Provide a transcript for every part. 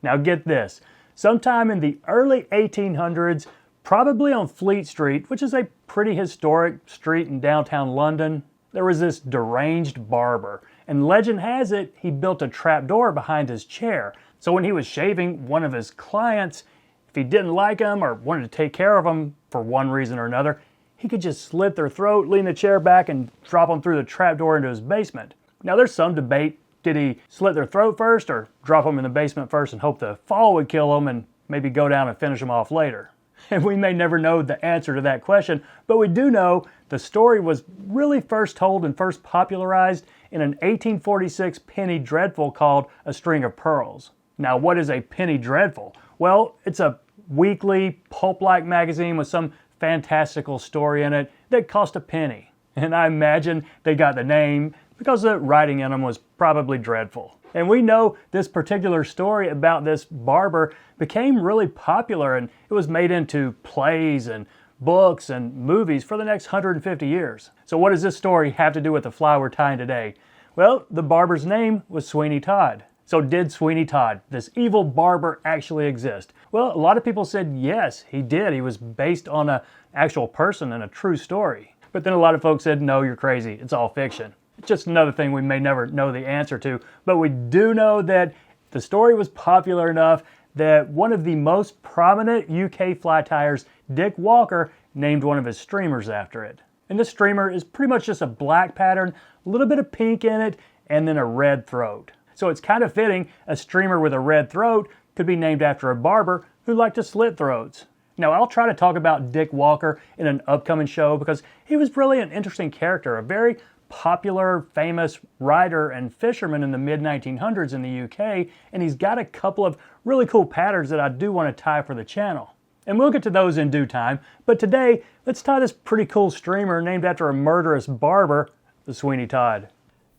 Now get this, sometime in the early 1800s, probably on Fleet Street, which is a pretty historic street in downtown London, there was this deranged barber. And legend has it, he built a trapdoor behind his chair. So when he was shaving one of his clients, if he didn't like him or wanted to take care of him for one reason or another, he could just slit their throat, lean the chair back, and drop them through the trapdoor into his basement. Now there's some debate, did he slit their throat first or drop them in the basement first and hope the fall would kill them and maybe go down and finish them off later? And we may never know the answer to that question, but we do know the story was really first told and first popularized in an 1846 penny dreadful called A String of Pearls. Now, what is a penny dreadful? Well, it's a weekly, pulp-like magazine with some fantastical story in it that cost a penny. And I imagine they got the name because the writing in them was probably dreadful. And we know this particular story about this barber became really popular, and it was made into plays and books and movies for the next 150 years. So what does this story have to do with the fly we're tying today? Well, the barber's name was Sweeney Todd. So did Sweeney Todd, this evil barber, actually exist? Well, a lot of people said yes, he did. He was based on an actual person and a true story. But then a lot of folks said, no, you're crazy, it's all fiction. It's just another thing we may never know the answer to. But we do know that the story was popular enough that one of the most prominent UK fly tyers, Dick Walker, named one of his streamers after it. And this streamer is pretty much just a black pattern, a little bit of pink in it, and then a red throat. So it's kind of fitting a streamer with a red throat could be named after a barber who liked to slit throats. Now, I'll try to talk about Dick Walker in an upcoming show because he was really an interesting character, a very popular, famous writer and fisherman in the mid-1900s in the UK, and he's got a couple of really cool patterns that I do want to tie for the channel. And we'll get to those in due time, but today, let's tie this pretty cool streamer named after a murderous barber, the Sweeney Todd.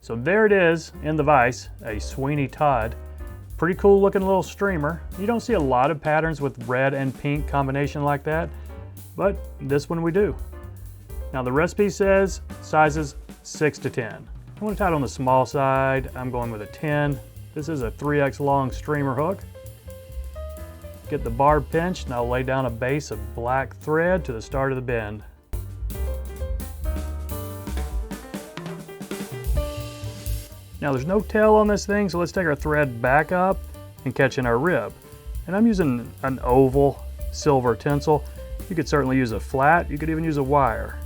So there it is in the vise, a Sweeney Todd. Pretty cool looking little streamer. You don't see a lot of patterns with red and pink combination like that, but this one we do. Now the recipe says sizes 6 to 10. I want to tie it on the small side. I'm going with a 10. This is a 3x long streamer hook. Get the barb pinched and I'll lay down a base of black thread to the start of the bend. Now there's no tail on this thing, so let's take our thread back up and catch in our rib. And I'm using an oval silver tinsel. You could certainly use a flat, you could even use a wire.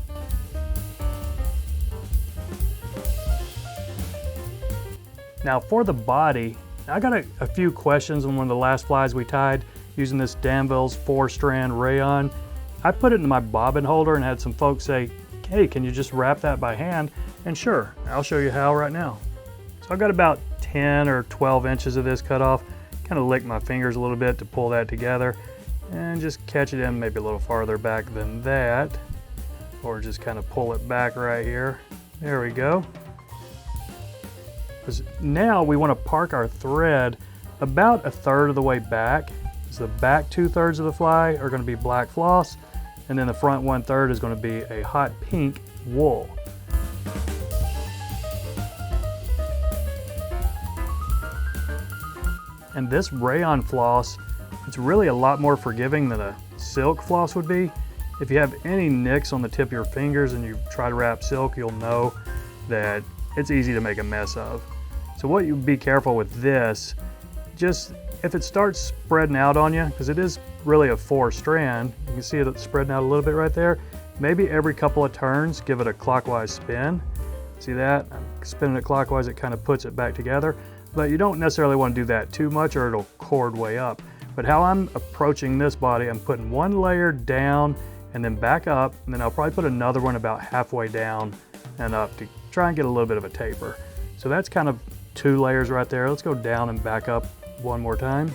Now for the body, I got a few questions on one of the last flies we tied using this Danville's 4-strand rayon. I put it in my bobbin holder and had some folks say, hey, can you just wrap that by hand? And sure, I'll show you how right now. So I've got about 10 or 12 inches of this cut off. Kind of lick my fingers a little bit to pull that together and just catch it in maybe a little farther back than that, or just kind of pull it back right here. There we go. Because now we want to park our thread about 1/3 of the way back. So the back 2/3 of the fly are going to be black floss, and then the front 1/3 is going to be a hot pink wool. And this rayon floss, it's really a lot more forgiving than a silk floss would be. If you have any nicks on the tip of your fingers and you try to wrap silk, you'll know that it's easy to make a mess of. So what you be careful with this, just if it starts spreading out on you, because it is really a 4-strand, you can see it spreading out a little bit right there, maybe every couple of turns, give it a clockwise spin. See that? I'm spinning it clockwise, it kind of puts it back together. But you don't necessarily want to do that too much or it'll cord way up. But how I'm approaching this body, I'm putting one layer down and then back up, and then I'll probably put another one about halfway down and up to try and get a little bit of a taper. So that's kind of 2 layers right there. Let's go down and back up one more time.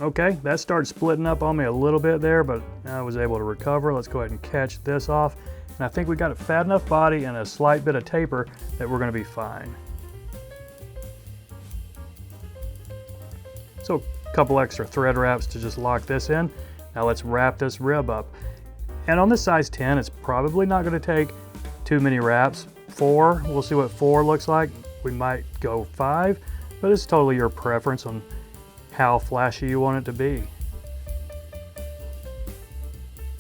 Okay, that started splitting up on me a little bit there, but I was able to recover. Let's go ahead and catch this off. And I think we got a fat enough body and a slight bit of taper that we're going to be fine. So a couple extra thread wraps to just lock this in. Now let's wrap this rib up. And on this size 10, it's probably not gonna take too many wraps. 4, we'll see what 4 looks like. We might go 5, but it's totally your preference on how flashy you want it to be.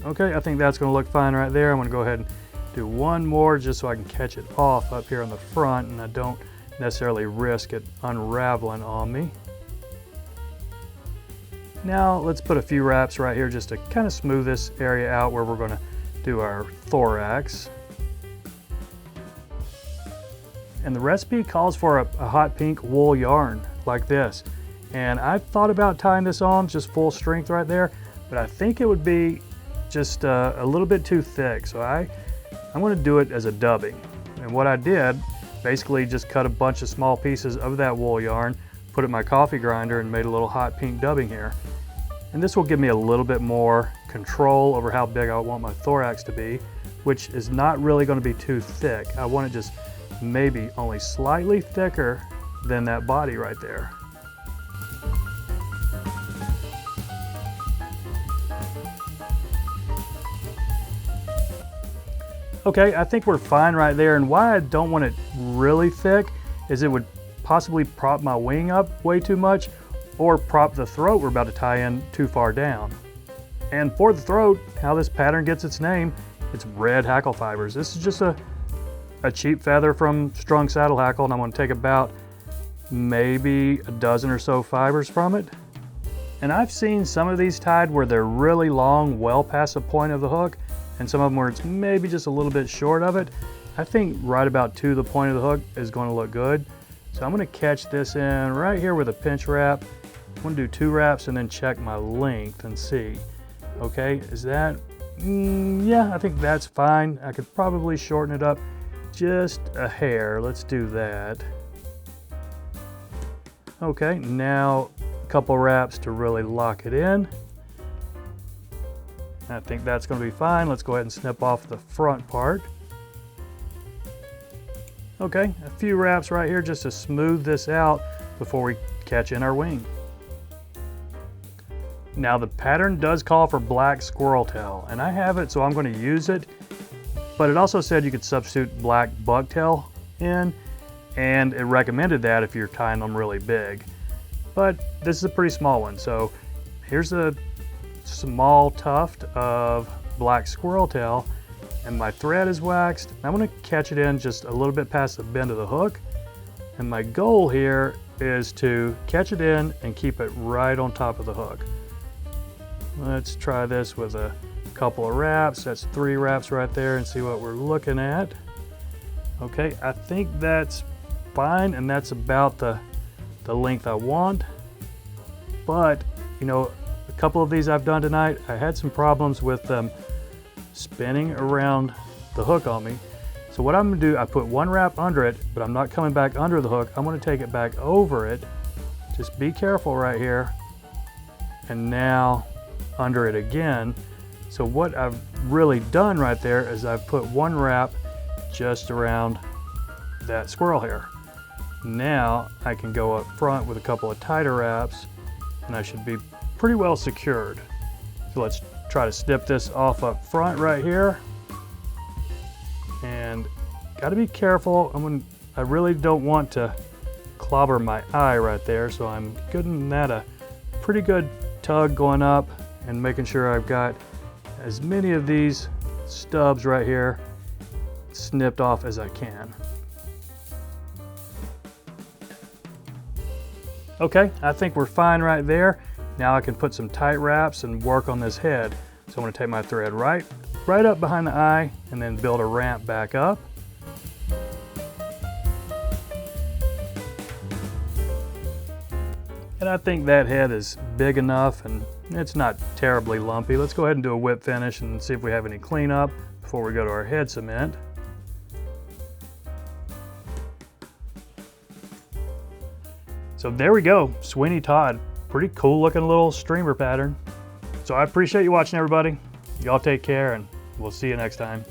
Okay, I think that's gonna look fine right there. I'm gonna go ahead and do one more just so I can catch it off up here on the front and I don't necessarily risk it unraveling on me. Now let's put a few wraps right here just to kind of smooth this area out where we're gonna do our thorax. And the recipe calls for a hot pink wool yarn like this. And I thought about tying this on just full strength right there, but I think it would be just a little bit too thick. So I'm gonna do it as a dubbing. And what I did, basically just cut a bunch of small pieces of that wool yarn, put it in my coffee grinder and made a little hot pink dubbing here. And this will give me a little bit more control over how big I want my thorax to be, which is not really gonna be too thick. I want it just maybe only slightly thicker than that body right there. Okay, I think we're fine right there, and why I don't want it really thick is it would possibly prop my wing up way too much or prop the throat we're about to tie in too far down. And for the throat, how this pattern gets its name, it's red hackle fibers. This is just a cheap feather from Strung Saddle Hackle, and I'm gonna take about maybe a dozen or so fibers from it. And I've seen some of these tied where they're really long, well past the point of the hook, and some of them where it's maybe just a little bit short of it. I think right about to the point of the hook is going to look good. So I'm going to catch this in right here with a pinch wrap. I'm going to do 2 wraps and then check my length and see. Okay, is that, yeah, I think that's fine. I could probably shorten it up just a hair. Let's do that. Okay, now a couple wraps to really lock it in. I think that's going to be fine. Let's go ahead and snip off the front part. Okay, a few wraps right here just to smooth this out before we catch in our wing. Now the pattern does call for black squirrel-tail, and I have it, so I'm going to use it. But it also said you could substitute black bucktail in, and it recommended that if you're tying them really big. But this is a pretty small one, so here's a small tuft of black squirrel-tail, and my thread is waxed. I'm going to catch it in just a little bit past the bend of the hook, and my goal here is to catch it in and keep it right on top of the hook. Let's try this with a couple of wraps. That's 3 wraps right there, and see what we're looking at. Okay, I think that's fine, and that's about the length I want. But you know, a couple of these I've done tonight, I had some problems with them spinning around the hook on me. So what I'm gonna do, I put 1 wrap under it, but I'm not coming back under the hook. I'm gonna take it back over it. Just be careful right here. And now under it again. So what I've really done right there is I've put 1 wrap just around that squirrel hair. Now I can go up front with a couple of tighter wraps, and I should be pretty well secured. So let's try to snip this off up front right here. And got to be careful. I really don't want to clobber my eye right there, so I'm giving that a pretty good tug going up and making sure I've got as many of these stubs right here snipped off as I can. Okay, I think we're fine right there. Now I can put some tight wraps and work on this head. So I'm going to take my thread right up behind the eye and then build a ramp back up. And I think that head is big enough and it's not terribly lumpy. Let's go ahead and do a whip finish and see if we have any cleanup before we go to our head cement. So there we go, Sweeney Todd. Pretty cool looking little streamer pattern. So I appreciate you watching, everybody. Y'all take care, and we'll see you next time.